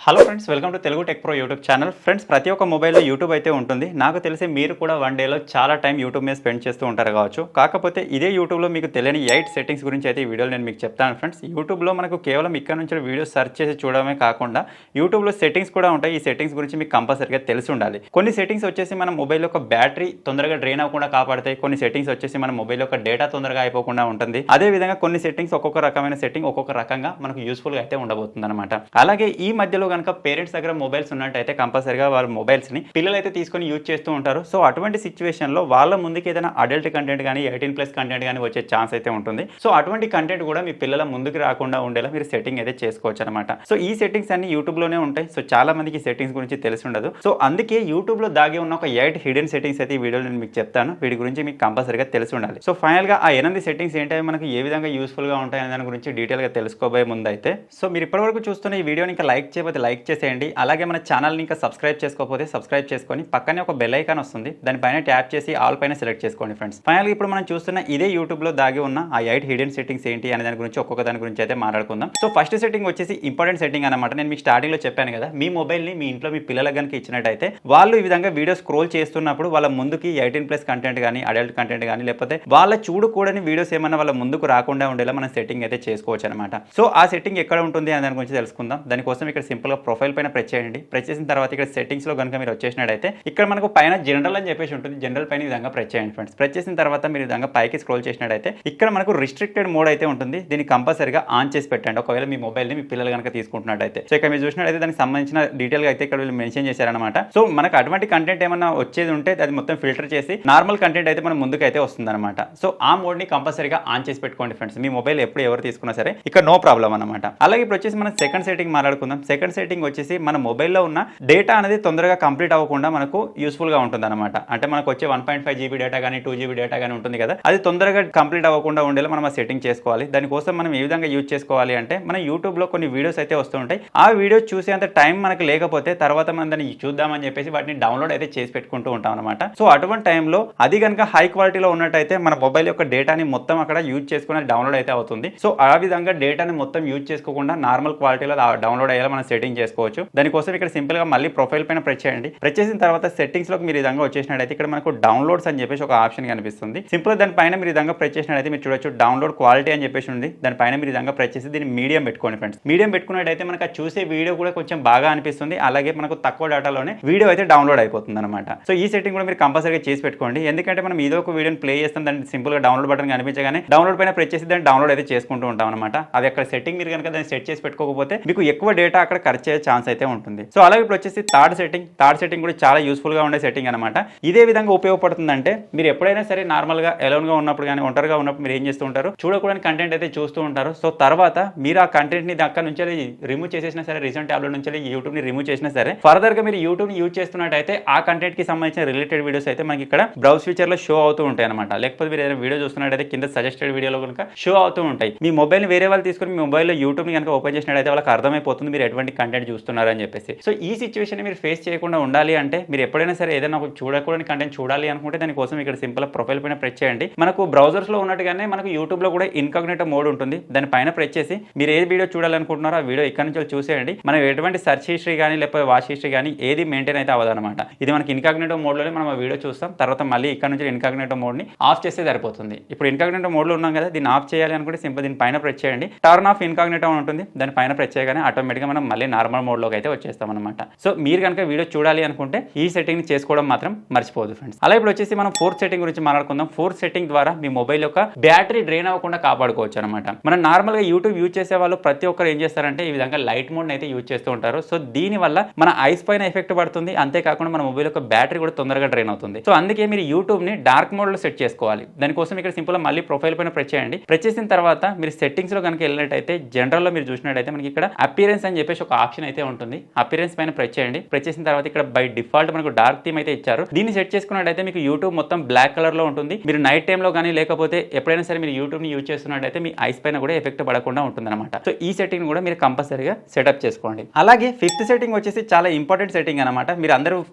Hello friends, welcome to Telugu tech pro YouTube channel. Friends, ప్రతి ఒక్క మొబైల్లో యూట్యూబ్ అయితే ఉంటుంది. నాకు తెలిసి మీరు కూడా వన్ డేలో చాలా టైం యూట్యూబ్ మీద స్పెండ్ చేస్తూ ఉంటారు కావచ్చు. కాకపోతే ఇదే యూట్యూబ్లో మీకు తెలియని 8 సెట్టింగ్స్ గురించి అయితే ఈ వీడియోలో నేను మీకు చెప్తాను. ఫ్రెండ్స్, యూట్యూబ్లో మనకు కేవలం ఇక్కడ నుంచి వీడియోస్ సెర్చ్ చేసి చూడడమే కాకుండా యూట్యూబ్లో సెట్టింగ్స్ కూడా ఉంటాయి. ఈ సెట్టింగ్స్ గురించి మీకు కంపల్సరీగా తెలిసి ఉండాలి. కొన్ని సెట్టింగ్స్ వచ్చేసి మన మొబైల్ యొక్క బ్యాటరీ తొందరగా డ్రైన్ అవ్వకుండా కాపాడతాయి. కొన్ని సెట్టింగ్స్ వచ్చేసి మన మొబైల్ యొక్క డేటా తొందరగా అయిపోకుండా ఉంటుంది. అదేవిధంగా కొన్ని సెట్టింగ్స్ ఒక్కొక్క రకమైన సెట్టింగ్ ఒక్కొక్క రకంగా మనకు యూస్ఫుల్గా అయితే ఉండబోతుంది అనమాట. అలాగే ఈ మధ్యలో కనుక పేరెంట్స్ దగ్గర మొబైల్స్ ఉన్నట్టయితే కంపల్సరీగా వాళ్ళ మొబైల్స్ని పిల్లలు అయితే తీసుకొని యూజ్ చేస్తూ ఉంటారు. సో అటువంటి సిచ్యువేషన్లో వాళ్ళ ముందుకి ఏదైనా అడల్ట్ కంటెంట్ కానీ 18+ కంటెంట్ కానీ వచ్చే ఛాన్స్ అయితే ఉంటుంది. సో అటువంటి కంటెంట్ కూడా మీ పిల్లల ముందుకు రాకుండా ఉండేలా మీరు సెట్టింగ్ అయితే చేసుకోవచ్చు అనమాట. సో ఈ సెట్టింగ్స్ అన్ని యూట్యూబ్లోనే ఉంటాయి. సో చాలా మందికి ఈ సెట్టింగ్స్ గురించి తెలిసి ఉండదు. సో అందుకే యూట్యూబ్లో దాగి ఉన్న ఒక 8 హిడెన్ సెట్టింగ్స్ అయితే ఈ వీడియోలో నేను మీకు చెప్తాను. వీటి గురించి మీకు కంపల్సరీగా తెలిసి ఉండాలి. సో ఫైనల్గా ఆ 8 సెట్టింగ్స్ ఏంటంటే మనకు ఏ విధంగా యూస్ఫుల్గా ఉంటాయనే దాని గురించి డీటెయిల్గా తెలుసుకోబోయే ముందు అయితే సో మీరు ఇప్పటివరకు చూస్తున్న ఈ వీడియోని ఇంకా లైక్ చేయకపోతే లైక్ చేసేయండి. అలాగే మన ఛానల్ని ఇంకా సబ్స్క్రైబ్ చేసుకోకపోతే సబ్స్క్రైబ్ చేసుకొని పక్కనే ఒక బెల్ ఐకాన్ వస్తుంది, దానిపైన ట్యాప్ చేసి ఆల్ పైన సెలెక్ట్ చేసుకోండి ఫ్రెండ్స్. ఫైనల్గా ఇప్పుడు మనం చూస్తున్న ఇదే యూట్యూబ్లో దాగి ఉన్న ఆ 8 హిడెన్ సెట్టింగ్స్ ఏంటి అనే దాని గురించి ఒక్కొక్క దాని గురించి అయితే మాట్లాడుకుందాం. సో ఫస్ట్ సెట్టింగ్ వచ్చేసి ఇంపార్టెంట్ సెట్టింగ్ అనమాట. నేను మీకు స్టార్టింగ్లో చెప్పాను కదా, మీ మొబైల్ని మీ ఇంట్లో మీ పిల్లలకు కనుక ఇచ్చినట్టయితే వాళ్ళు ఈ విధంగా వీడియో స్క్రోల్ చేస్తున్నప్పుడు వాళ్ళ ముందుకి 18+ కంటెంట్ కానీ అడల్ట్ కంటెంట్ కానీ లేకపోతే వాళ్ళ చూడకూడని వీడియోస్ ఏమన్నా వాళ్ళ ముందుకు రాకుండా ఉండేలా మనం సెట్టింగ్ అయితే చేసుకోవచ్చు అనమాట. సో ఆ సెట్టింగ్ ఎక్కడ ఉంటుంది అనే దాని గురించి తెలుసుకుందాం. దానికోసం ఇక్కడ సింపుల్గా ప్రొఫైల్ పైన ప్రెస్ చేయండి. ప్రెస్ చేసిన తర్వాత ఇక్కడ సెట్టింగ్స్ లో కనుక మీరు వచ్చేసినట్టయితే ఇక్కడ మనకు పైన జనరల్ అని చెప్పేసి ఉంటుంది. జనరల్ పైన ఈ విధంగా ప్రెస్ చేయండి ఫ్రెండ్స్. ప్రెస్ చేసిన తర్వాత మీరు ఈ విధంగా పైకి స్క్రోల్ చేసినట్టయితే ఇక్కడ మనకు రిస్ట్రిక్టెడ్ మోడ్ అయితే ఉంటుంది. దీన్ని కంపల్సరీగా ఆన్ చేసి పెట్టండి ఒకవేళ మీ మొబైల్ని మీ పిల్లలు కనుక తీసుకుంటున్నట్టయితే. సో ఇక్కడ మీరు చూసినట్టయితే దానికి సంబంధించిన డీటెయిల్ గా అయితే ఇక్కడ వీళ్ళు మెన్షన్ చేశారనమాట. సో మనకు అటువంటి కంటెంట్ ఏమన్నా వచ్చేది ఉంటే అది మొత్తం ఫిల్టర్ చేసి నార్మల్ కంటెంట్ అయితే మన ముందుకు అయితే వస్తుంది అనమాట. సో ఆ మోడ్ ని కంపల్సరీగా ఆన్ చేసి పెట్టుకోండి ఫ్రెండ్స్. మీ మొబైల్ ఎప్పుడు ఎవరు తీసుకున్నా సరే ఇక్కడ నో ప్రాబ్లం అనమాట. అలాగే ఇప్పుడు వచ్చేసి మనం సెకండ్ సెట్టింగ్ మాట్లాడుకుందాం. సెకండ్ సెట్టింగ్ వచ్చేసి మన మొబైల్లో ఉన్న డేటా అనేది తొందరగా కంప్లీట్ అవ్వకుండా మనకు యూస్ఫుల్ గా ఉంటుంది అనమాట. అంటే మనకు వచ్చే 1.5 GB డేటా కానీ 2 GB డేటా కానీ ఉంటుంది కదా, అది తొందరగా కంప్లీట్ అవ్వకుండా ఉండేలా మనం ఆ సెట్టింగ్ చేసుకోవాలి. దానికోసం మనం ఏ విధంగా యూజ్ చేసుకోవాలి అంటే మన యూట్యూబ్ లో కొన్ని వీడియోస్ అయితే వస్తూ ఉంటాయి. ఆ వీడియోస్ చూసేంత టైం మనకు లేకపోతే తర్వాత మనం దాన్ని చూద్దామని చెప్పేసి వాటిని డౌన్లోడ్ అయితే చేసి పెట్టుకుంటూ ఉంటాం అనమాట. సో అటువంటి టైంలో అది కనుక హై క్వాలిటీలో ఉన్నట్టయితే మన మొబైల్ యొక్క డేటాని మొత్తం అక్కడ యూజ్ చేసుకుని డౌన్లోడ్ అయితే అవుతుంది. సో ఆ విధంగా డేటాని మొత్తం యూజ్ చేసుకోకుండా నార్మల్ క్వాలిటీలో డౌన్లోడ్ అయ్యేలా మనం సెట్టింగ్ చేసుకోవచ్చు. దానికోసం ఇక్కడ సింపుల్ గా మళ్ళీ ప్రొఫైల్ పైన ప్రెస్ చేయండి. ప్రెస్ చేసిన తర్వాత సెట్టింగ్స్ లోకి మీరు ఈ విధంగా వచ్చేసినట్టయితే ఇక్కడ మనకు డౌన్లోడ్స్ అని చెప్పేసి ఒక ఆప్షన్ కనిపిస్తుంది. సింపుల్ దానిపైన మీరు ఈ విధంగా ప్రెస్ చేసినట్టయితే మీరు చూడొచ్చు డౌన్లోడ్ క్వాలిటీ అని చెప్పేసి ఉంది. దానిపైన మీరు ఈ విధంగా ప్రెస్ చేసి దీన్ని మీడియం పెట్టుకోండి ఫ్రెండ్స్. మీడియం పెట్టుకున్నట్టయితే మనకు చూసే వీడియో కూడా కొంచెం బాగా అనిపిస్తుంది. అలాగే మనకు తక్కువ డేటాలోనే వీడియో అయితే డౌన్లోడ్ అయిపోతుంది అనమాట. సో ఈ సెట్టింగ్ కూడా మీరు కంపల్సరీగా చేసి పెట్టుకోండి. ఎందుకంటే మనం ఏదో ఒక వీడియోని ప్లే చేస్తాం, దాన్ని సింపుల్ గా డౌన్లోడ్ బటన్ కనిపించగానే డౌన్లోడ్ పైన ప్రెస్ చేసి దాన్ని డౌన్లోడ్ అయితే చేసుకుంటూ ఉంటాం అనమాట. అది అక్కడ సెట్టింగ్ మీరు కనుక దాన్ని సెట్ చేసి పెట్టుకోకపోతే మీకు ఎక్కువ డేటా అక్కడ ఖర్చు అయ్యే ఛాన్స్ అయితే ఉంటుంది. సో అలాగే ఇప్పుడు వచ్చేసి థర్డ్ సెట్టింగ్ కూడా చాలా యూస్ఫుల్ గా ఉండే సెట్టింగ్ అనమాట. ఇదే విధంగా ఉపయోగపడుతుందంటే మీరు ఎప్పుడైనా సరే నార్మల్ గా ఎలోన్ గా ఉన్నప్పుడు కానీ ఒంటరిగా ఉన్నప్పుడు మీరు ఏం చేస్తూ ఉంటారు, చూడకూడని కంటెంట్ అయితే చూస్తూ ఉంటారు. సో తర్వాత మీరు ఆ కంటెంట్ ని అక్కడ నుంచి రిమూవ్ చేసేసినా సరే, రీసెంట్ ట్యాబ్లెట్ నుంచి యూట్యూబ్ ని రిమూవ్ చేసినా సరే, ఫర్దర్ గా మీరు యూట్యూబ్ ని యూజ్ చేస్తున్నట్టయితే ఆ కంటెంట్ కి సంబంధించిన రిలేటెడ్ వీడియోస్ అయితే మనకి ఇక్కడ బ్రౌజ్ ఫీచర్ లో షో అవుతూ ఉంటాయి అనమాట. లేకపోతే మీరు ఏదైనా వీడియో చూస్తున్నట్టయితే కింద సజెస్టెడ్ వీడియోలో కనుక షో అవుతూ ఉంటాయి. మీ మొబైల్ వేరే వాళ్ళు తీసుకుని మీ మొబైల్లో యూట్యూబ్ ని కనుక ఓపెన్ చేసినట్టయితే వాళ్ళకి అర్థమైపోతుంది మీరు ఎటువంటి కంటెంట్ చూస్తున్నారు అని చెప్పేసి. సో ఈ సిచ్యువేషన్ మీరు ఫేస్ చేయకుండా ఉండాలి అంటే మీరు ఎప్పుడైనా సరే ఏదైనా ఒక చూడకూడని కంటెంట్ చూడాలి అనుకుంటే దానికోసం ఇక్కడ సింపుల్ ప్రొఫైల్ పైన ప్రెస్ చేయండి. మనకు బ్రౌజర్స్ లో ఉన్నట్టుగానే మనకు యూట్యూబ్ లో కూడా ఇన్కాగ్నిటో మోడ్ ఉంటుంది. దానిపైన ప్రెస్ చేసి మీరు ఏ వీడియో చూడాలనుకుంటున్నారో ఆ వీడియో ఇక్కడ నుంచి చూసేయండి. మనం ఎటువంటి సెర్చ్ హిస్టరీ కానీ లేకపోతే వాచ్ హిస్టరీ కానీ ఏది మెయింటైన్ అయితే అవ్వదు అనమాట. ఇది మనకి ఇన్కాగ్నిటో మోడ్ లోనే మనం ఆ వీడియో చూస్తాం. తర్వాత మళ్ళీ ఇక్కడ నుంచి ఇన్కాగ్నిటో మోడ్ ని ఆఫ్ చేస్తే సరిపోతుంది. ఇప్పుడు ఇన్కాగ్నిటో మోడ్ లో ఉన్నాం కదా, దీన్ని ఆఫ్ చేయాలి అనుకుంటే సింపుల్ దీని పైన ప్రెస్ చేయండి. టర్న్ ఆఫ్ ఇన్కాగ్నిటో ఉంటుంది. దాని పైన ప్రెస్ చేయగానే ఆటోమేటిక్ గా మనం మళ్ళీ నార్మల్ మోడ్ లోకి అయితే వచ్చేస్తాం అనమాట. సో మీరు కనుక వీడియో చూడాలి అనుకుంటే ఈ సెట్టింగ్ చేసుకోవడం మాత్రం మర్చిపోదు ఫ్రెండ్స్. అలా ఇప్పుడు వచ్చేసి మనం ఫోర్త్ సెట్టింగ్ గురించి మాట్లాడుకుందాం. ఫోర్త్ సెట్టింగ్ ద్వారా మీ మొబైల్ యొక్క బ్యాటరీ డ్రైన్ అవ్వకుండా కాపాడుకోవచ్చు అనమాట. మనం నార్మల్ గా యూట్యూబ్ యూజ్ చేసే వాళ్ళు ప్రతి ఒక్కరు ఏం చేస్తారంటే ఈ విధంగా లైట్ మోడ్ అయితే యూజ్ చేస్తూ ఉంటారు. సో దీని వల్ల మన ఐస్ పైన ఎఫెక్ట్ పడుతుంది. అంతేకాకుండా మన మొబైల్ యొక్క బ్యాటరీ కూడా తొందరగా డ్రైన్ అవుతుంది. సో అందుకే మీరు యూట్యూబ్ ని డార్క్ మోడ్ లో సెట్ చేసుకోవాలి. దానికోసం ఇక్కడ సింపుల్ గా మళ్ళీ ప్రొఫైల్ పైన ప్రెస్ చేయండి. ప్రెస్ చేసిన తర్వాత మీరు సెట్టింగ్స్ లో కనుక వెళ్ళినట్టయితే జనరల్ లో మీరు చూసినట్టయితే మనకి ఇక్కడ అపియరెన్స్ అని చెప్పేసి ఒక ఆప్షన్ అయితే ఉంటుంది. అపియరెన్స్ పైన ప్రెస్ చేయండి. ప్రెస్ చేసిన తర్వాత ఇక్కడ బై డిఫాల్ట్ మనకు డార్క్ థీమ్ అయితే ఇచ్చారు. దీన్ని సెట్ చేసుకున్నట్టయితే మీకు యూట్యూబ్ మొత్తం బ్లాక్ కలర్ లో ఉంటుంది. మీరు నైట్ టైమ్ లో కానీ లేకపోతే ఎప్పుడైనా సరే మీరు యూట్యూబ్ ని యూజ్ చేస్తున్నట్టయితే మీ ఐస్ పైన కూడా ఎఫెక్ట్ పడకుండా ఉంటుంది అనమాట. సో ఈ సెట్టింగ్ కూడా మీరు కంపల్సరీగా సెటప్ చేసుకోండి. అలాగే ఫిఫ్త్ సెట్టింగ్ వచ్చేసి చాలా ఇంపార్టెంట్ సెట్టింగ్ అనమాట. మీరు అందరూ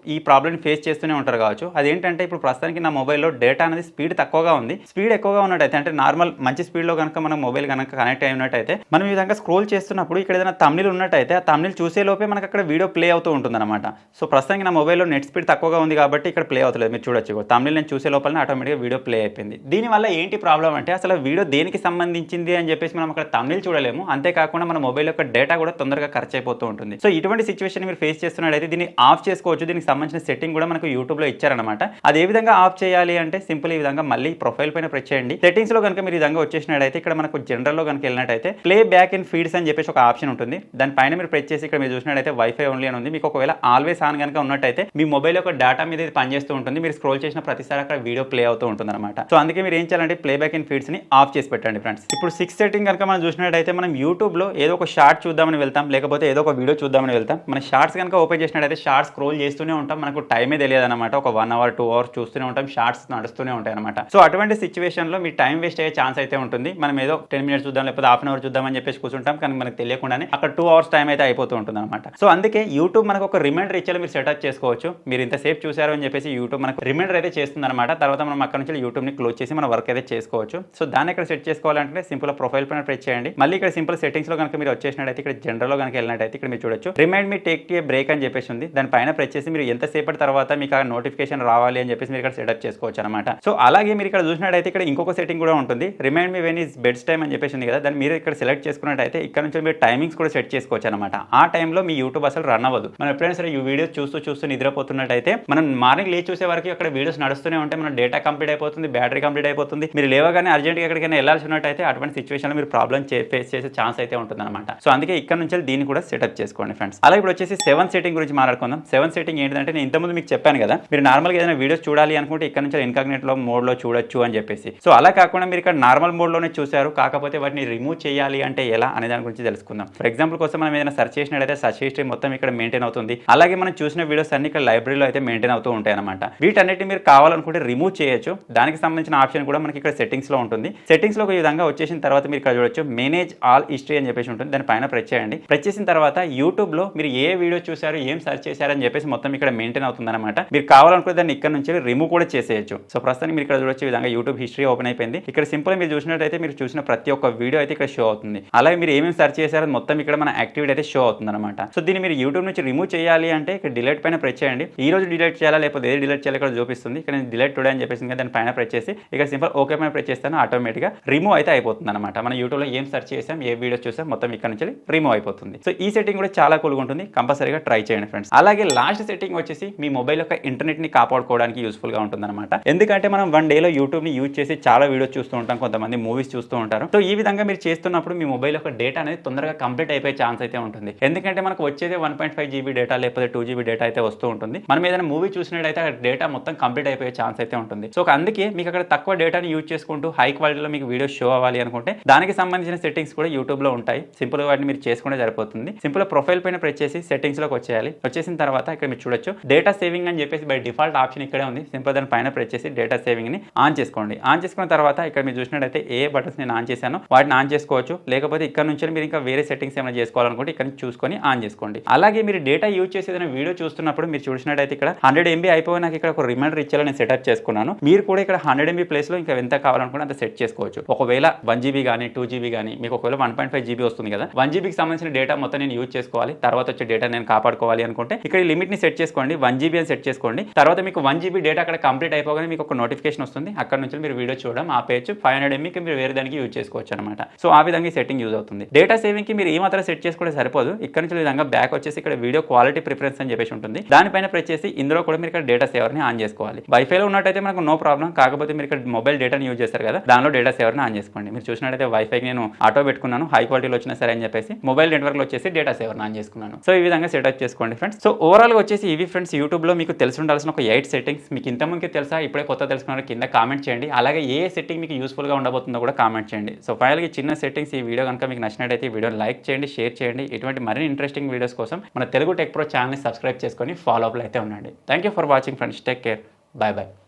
ఈ ప్రాబ్లమ్ ఫేస్ చేస్తూనే ఉంటారు కావచ్చు. అదేంటంటే ఇప్పుడు ప్రస్తుతానికి నా మొబైల్లో డేటా అనేది స్పీడ్ తక్కువగా ఉంది. స్పీడ్ ఎక్కువగా ఉన్నట్టయితే అంటే నార్మల్ మంచి స్పీడ్ లో కనుక మన మొబైల్ కనుక కనెక్ట్ అయినట్టయితే మనం ఈ విధంగా స్క్రోల్ చేస్తున్నప్పుడు ఇక్కడ ఏదైనా తమిళ ఉన్నట్టయితే ఆ తమిళ చూసే లోపే మనకు అక్కడ వీడియో ప్లే అవుతూ ఉంటుందన్నమాట. సో ప్రస్తుతానికి నా మొబైల్లో నెట్ స్పీడ్ తక్కువగా ఉంది కాబట్టి ఇక్కడ ప్లే అవుతలేదు. మీరు చూడొచ్చు తమిళ నేను చూసే లోపలనే ఆటోమేటిక్గా వీడియో ప్లే అయిపోయింది. దీనివల్ల ఏంటి ప్రాబ్లం అంటే అసలు వీడియో దేనికి సంబంధించింది అని చెప్పేసి మనం అక్కడ తమిళ చూడలేము. అంతేకాకుండా మన మొబైల్ యొక్క డేటా కూడా తొందరగా ఖర్చు అయిపోతూ ఉంటుంది. సో ఇటువంటి సిచ్యువేషన్ మీరు ఫేస్ చేస్తున్నట్టయితే దీన్ని ఆఫ్ చేసుకోవచ్చు. దీనికి సంబంధించిన సెట్టింగ్ కూడా మనకు యూట్యూబ్లో ఇచ్చారనమాట. అది ఏ విధంగా ఆఫ్ చేయాలి అంటే సింపుల్ ఈ విధంగా మళ్ళీ ప్రొఫైల్ పైన ప్రెస్ చేయండి. సెట్టింగ్స్ లో కనుక మీరు ఈ విధంగా వచ్చేసినట్టయితే ఇక్కడ మనకు జనరల్ లో కనుక వెళ్ళినట్టయితే ప్లే బ్యాక్ ఇన్ ఫీడ్స్ అని చెప్పేసి ఒక ఆప్షన్ ఉంటుంది. దానిపైన మీరు ప్రెస్ చేసి ఇక్కడ మీరు చూసినట్టయితే వైఫై ఓన్లీ అని ఉంది. మీకు ఒకవేళ ఆల్వేస్ ఆన్ కనుక ఉన్నట్టయితే మీ మొబైల్ యొక్క డేటా మీద ఇది పనిచేస్తూ ఉంటుంది. మీరు స్క్రోల్ చేసిన ప్రతిసారి అక్కడ వీడియో ప్లే అవుతూ ఉంటుంది అనమాట. సో అందుకే మీరు ఏం చేయాలంటే ప్లే బ్యాక్ ఇన్ ఫీడ్స్ ని ఆఫ్ చేసి పెట్టండి ఫ్రెండ్స్. ఇప్పుడు 6 సెట్టింగ్ కనుక మనం చూసినట్టయితే మనం యూట్యూబ్ లో ఏదో ఒక షార్ట్ చూద్దామని వెళ్తాం, లేకపోతే ఏదో ఒక వీడియో చూద్దామని వెళ్తాం. మన షార్ట్స్ కనుక ఓపెన్ చేసినట్టయితే షార్ట్స్ స్క్రోల్ చేస్తూనే ఉంటాం, మనకు టైమే తెలియదు అనమాట. ఒక 1 అవర్ 2 అవర్స్ చూస్తూనే ఉంటాం, షార్ట్స్ నడుస్తూనే ఉంటాయి అనమాట. సో అటువంటి సిచ్యువేషన్ లో మీ టైం వేస్ట్ అయ్యే ఛాన్స్ అయితే ఉంటుంది. మనం ఏదో 10 మినిట్స్ చూద్దాం, లేకపోతే హాఫ్ అన్ అవర్ చూద్దాం అని చెప్పేసి కూర్చుంటాం, కానీ మనకు తెలియకుండానే అక్కడ 2 అవర్స్ టైం అయితే అయిపోతూ ఉంటుంది అనమాట. సో అందుకే యూట్యూబ్ మనకు ఒక రిమైండర్ ఇచ్చేలా మీరు సెటప్ చేసుకోవచ్చు. మీరు ఇంతసేపు చూసారు అని చెప్పేసి యూట్యూబ్ మనకు రిమైండర్ అయితే చేస్తుంది అనమాట. తర్వాత మనం అక్కడ నుంచి యూట్యూబ్ ని క్లోజ్ చేసి మన వర్క్ అయితే చేసుకోవచ్చు. సో దాన్ని ఇక్కడ సెట్ చేసుకోవాలంటే సింపుల్ ప్రొఫైల్ పైన ప్రెస్ చేయండి. మళ్ళీ ఇక్కడ సింపుల్ సెట్టింగ్స్ లో కనుక మీరు వచ్చేసినట్టయితే ఇక్కడ జనరల్ లో కనుక వెళ్ళినట్టయితే ఇక్కడ మీరు చూడొచ్చు remind me take a break అని చెప్పేసి ఉంది. దానిపైన ప్రెస్ చేసి మీరు ఎంతసేపటి తర్వాత మీకు ఆ నోటిఫికేషన్ రావాలి అని చెప్పేసి మీరు ఇక్కడ సెటప్ చేసుకోవచ్చు అనమాట. సో అలాగే మీరు ఇక్కడ చూసినట్టయితే ఇక్కడ ఇంకొక సెట్టింగ్ కూడా ఉంటుంది, remind me when is beds time అని చెప్పేసి ఉంది కదా. దాన్ని మీరు ఇక్కడ సెలెక్ట్ చేసుకున్నట్టయితే ఇక్కడ నుంచి మీరు టైమింగ్స్ కూడా సెట్ చేసుకోవచ్చు అనమాట. ఆ టైంలో మీ యూట్యూబ్ అసలు రన్ అవ్వదు. మనం ఎప్పుడైనా సరే ఈ వీడియోస్ చూస్తూ నిద్రపోతున్నట్టయితే మనం మార్నింగ్ లేచి చూసే వరకు అక్కడ వీడియోస్ నడుస్తూనే ఉంటాయి, మన డేటా కంప్లీట్ అయిపోతుంది, బ్యాటరీ కంప్లీట్ అయిపోతుంది. మీరు లేవగానే అర్జెంట్గా ఎక్కడికైనా వెళ్ళాల్సి ఉన్నట్టయితే అటువంటి సిచ్యువేషన్లో మీరు ప్రాబ్లమ్ ఫేస్ చేసే ఛాన్స్ అయితే ఉంటుంది అనమాట. సో అందుకే ఇక్కడ నుంచి దీన్ని కూడా సెటప్ చేసుకోండి ఫ్రెండ్స్. అలా ఇప్పుడు వచ్చేసి 7 సెట్టింగ్ గురించి మాట్లాడుకుందాం. 7 సెట్టింగ్ ఏంటంటే నేను ఇంతకుముందు మీకు చెప్పాను కదా, మీరు నార్మల్గా ఏదైనా వీడియోస్ చూడాలి అనుకుంటే ఇక్కడ నుంచి ఇన్కాగ్నేట్లో మోడ్లో చూడొచ్చు అని చెప్పేసి. సో అలా కాకుండా మీరు ఇక్కడ నార్మల్ మోడ్లోనే చూశారు, కాకపోతే వాటిని రిమూవ్ చేయాలి అంటే ఎలా అనే దాని గురించి తెలుసుకుందాం. ఫర్ ఎగ్జాంపుల్ కోసం మనం ఏదైనా సెర్చ్ చేసినట్టయితే సర్చ్ హిస్టరీ మొత్తం ఇక్కడ మెయింటైన్ అవుతుంది. అలాగే మనం చూసిన వీడియోస్ అన్ని ఇక్కడ లైబ్రరీలో అయితే మెయింటైన్ అవుతూ ఉంటాయి అనమాట. వీటన్నిటిని మీరు కావాలనుకుంటే రిమూవ్ చేయొచ్చు. దానికి సంబంధించిన ఆప్షన్ కూడా మనకి ఇక్కడ సెట్టింగ్స్ లో ఉంటుంది. సెట్టింగ్స్ లో ఈ విధంగా వచ్చేసిన తర్వాత మీరు ఇక్కడ చూడొచ్చు మేనేజ్ ఆల్ హిస్టరీ అని చెప్పేసి ఉంటుంది. దాని పైన ప్రెస్ చేయండి. ప్రెస్ చేసిన తర్వాత యూట్యూబ్ లో మీరు ఏ వీడియో చూసారు, ఏం సెర్చ్ చేశారు అని చెప్పేసి మొత్తం ఇక్కడ మెయింటైన్ అవుతుంది అనమాట. మీరు కావాలనుకుంటే దాన్ని ఇక్కడ నుంచి రిమూవ్ కూడా చేసేయచ్చు. సో ప్రస్తుతానికి మీరు ఇక్కడ చూడొచ్చు ఈ విధంగా యూట్యూబ్ హిస్టరీ ఓపెన్ అయిపోయింది. ఇక్కడ సింపుల్ మీరు చూసినట్టయితే మీరు చూసిన ప్రతి ఒక్క వీడియో అయితే ఇక్కడ షో అవుతుంది. అలాగే మీరు ఏమేమి సెర్చ్ చేశారో మొత్తం ఇక్కడ మన యాక్టివిటీ అయితే షో అవుతుంది అనమాట. సో దీన్ని మీరు యూట్యూబ్ నుంచి రిమూవ్ చేయాలి అంటే ఇక్కడ డిలీట్ పైన ప్రెస్ చేయండి. ఈ రోజు డిలీట్ చేయాలా లేకపోతే ఏది డిలీట్ చేయాలి ఇక్కడ చూపిస్తుంది. ఇక్కడ నేను డిలీట్ టుడే అని చెప్పేసి దాని పైన ప్రెస్ చేసి ఇక్కడ సింపుల్ ఓకే పైన ప్రెస్ చేస్తాను, ఆటోమేటిక్గా రిమూవ్ అయితే అయిపోతుంది అనమాట. మన యూట్యూబ్లో ఏం సెర్చ్ చేసాం, ఏ వీడియోస్ చూసాం మొత్తం ఇక్కడ నుంచి రిమూవ్ అయిపోతుంది. సో ఈ సెట్టింగ్ కూడా చాలా కూల్గా ఉంటుంది, కంపల్సరీగా ట్రై చేయండి ఫ్రెండ్స్. అలాగే లాస్ట్ సెట్టింగ్ వచ్చేసి మీ మొబైల్ యొక్క ఇంటర్నెట్ ని కాపాడుకోవడానికి యూస్ఫుల్ గా ఉంటుంది అనమాట. ఎందుకంటే మనం 1 డేలో యూట్యూబ్ ని యూజ్ చేసి చాలా వీడియోస్ చూస్తూ ఉంటాం, కొంతమంది మూవీస్ చూస్తూ ఉంటారు. సో ఈ విధంగా మీరు చేస్తున్నప్పుడు మీ మొబైల్ యొక్క డేటా అనేది తొందరగా కంప్లీట్ అయిపోయే ఛాన్స్ అయితే ఉంటుంది. ఎందుకంటే మనకు వచ్చేది 1.5 GB డేటా లేకపోతే 2 GB డేటా అయితే వస్తూ ఉంటుంది. మనం ఏదైనా మూవీ చూసినట్టయితే డేటా మొత్తం కంప్లీట్ అయిపోయే ఛాన్స్ అయితే ఉంటుంది. సో అందుకే మీకు అక్కడ తక్కువ డేటాని యూజ్ చేసుకుంటూ హై క్వాలిటీలో మీకు వీడియో షో అవ్వాలి అనుకుంటే దానికి సంబంధించిన సెట్టింగ్స్ కూడా యూట్యూబ్ లో ఉంటాయి. సింపుల్ వాటిని మీరు చేసుకుంటే సరిపోతుంది. సింపుల్ ప్రొఫైల్ పైన ప్రెస్ చేసి సెట్టింగ్స్ లోకి వచ్చేయాలి. వచ్చేసిన తర్వాత ఇక్కడ మీరు చూడొచ్చు డేటా సేవింగ్ అని చెప్పేసి బై డిఫాల్ట్ ఆప్షన్ ఇక్కడే ఉంది. సింపుల్ దాని పైన ప్రెస్ చేసి డేటా సేవింగ్ ని ఆన్ చేసుకోండి. ఆన్ చేసుకున్న తర్వాత ఇక్కడ మీరు చూసినట్టయితే ఏ బటన్స్ నేను ఆన్ చేశాను వాటిని ఆన్ చేసుకోవచ్చు. లేకపోతే ఇక్కడ నుంచి మీరు ఇంకా వేరే సెట్టింగ్స్ ఏమైనా చేసుకోవాలనుకుంటే ఇక్కడ నుంచి చూసుకొని ఆన్ చేసుకోండి. అలాగే మీరు డేటా యూజ్ చేసి ఏదైనా వీడియో చూస్తున్నప్పుడు మీరు చూసినట్టయితే ఇక్కడ 100 MB అయిపోయి నాకు ఇక్కడ ఒక రిమైండర్ ఇచ్చేలా నేను సెటప్ చేసుకున్నాను. మీరు కూడా ఇక్కడ 100 MB ప్లేస్ లో ఇంకా ఎంత కావాలనుకుంటే అంత సెట్ చేసుకోవచ్చు. ఒకవేళ 1 GB కానీ 2 GB కానీ మీకు ఒకవేళ 1.5 GB వస్తుంది కదా, 1 GB కి సంబంధించిన డేటా మొత్తం నేను యూజ్ చేసుకోవాలి, తర్వాత వచ్చే డేటా నేను కాపాడుకోవాలి అనుకుంటే ఇక్కడ ఈ లిమిట్ ని సెట్ చేసుకోండి. 1 GB అని సెట్ చేసుకోండి. తర్వాత మీకు 1 GB డేటా అక్కడ కంప్లీట్ అయిపోగానే మీకు ఒక నోటిఫికేషన్ వస్తుంది. అక్కడ నుంచి మీరు వీడియో చూడడం ఆపేయచ్చు. 500 MB కి మీరు వేరే దానికి యూజ్ చేసుకోవచ్చు అనమాట. సో ఆ విధంగా ఈ సెట్టింగ్ యూజ్ అవుతుంది. డేటా సేవింగ్ కి మీరు ఏ మాత్రం సెట్ చేసుకుంటే సరిపోదు. ఇక్కడ నుంచి విధంగా బ్యాక్ వచ్చేసి ఇక్కడ వీడియో క్వాలిటీ ప్రిఫరెన్స్ అని చెప్పేసి ఉంటుంది. దానిపైన ప్రెస్ చేసి ఇందులో కూడా మీరు ఇక్కడ డేటా సేవర్ ని ఆన్ చేసుకోవాలి. వైఫైలో ఉన్నట్టయితే మనకు నో ప్రాబ్లం. కాకపోతే మీరు ఇక్కడ మొబైల్ డేటాని యూజ్ చేస్తారు కదా, దానిలో డేటా సేవర్ ని ఆన్ చేసుకోండి. మీరు చూసినట్టయితే వైఫై నేను ఆటో పెట్టుకున్నాను, హై క్వాలిటీలో వచ్చినా సరే అని చెప్పేసి మొబైల్ నెట్వర్క్ లో వచ్చేసి డేటా సేవర్ ఆన్ చేసుకున్నాను. సో ఈ విధంగా సెటప్ చేసుకోండి ఫ్రెండ్స్. సో ఓవరాల్ గా వచ్చేసి ఇవి ఫ్రెండ్స్ యూట్యూబ్ లో మీకు తెలిసి ఉండాల్సిన ఒక 8 సెట్టింగ్స్. మీకు ఇంత ముందుకే తెలుసా, ఇప్పుడే కొత్త తెలుసుకున్నారో కింద కామెంట్ చేయండి. అలాగే ఏ సెట్టింగ్ మీకు యూస్ఫుల్ గా ఉండబోతుందో కూడా కామెంట్ చేయండి. సో ఫైనల్ గా చిన్న సెట్టింగ్స్. ఈ వీడియో కనుక మీకు నచ్చినట్టయితే ఈ వీడియో లైక్ చేయండి, షేర్ చేయండి. ఇటువంటి మరిన్ని ఇంట్రెస్టింగ్ వీడియోస్ కోసం మన తెలుగు టెక్ ప్రో ఛానల్ ని సబ్స్క్రైబ్ చేసుకొని ఫాలో అప్ అయితే ఉండండి. Thank you for watching friends. Take care. By by.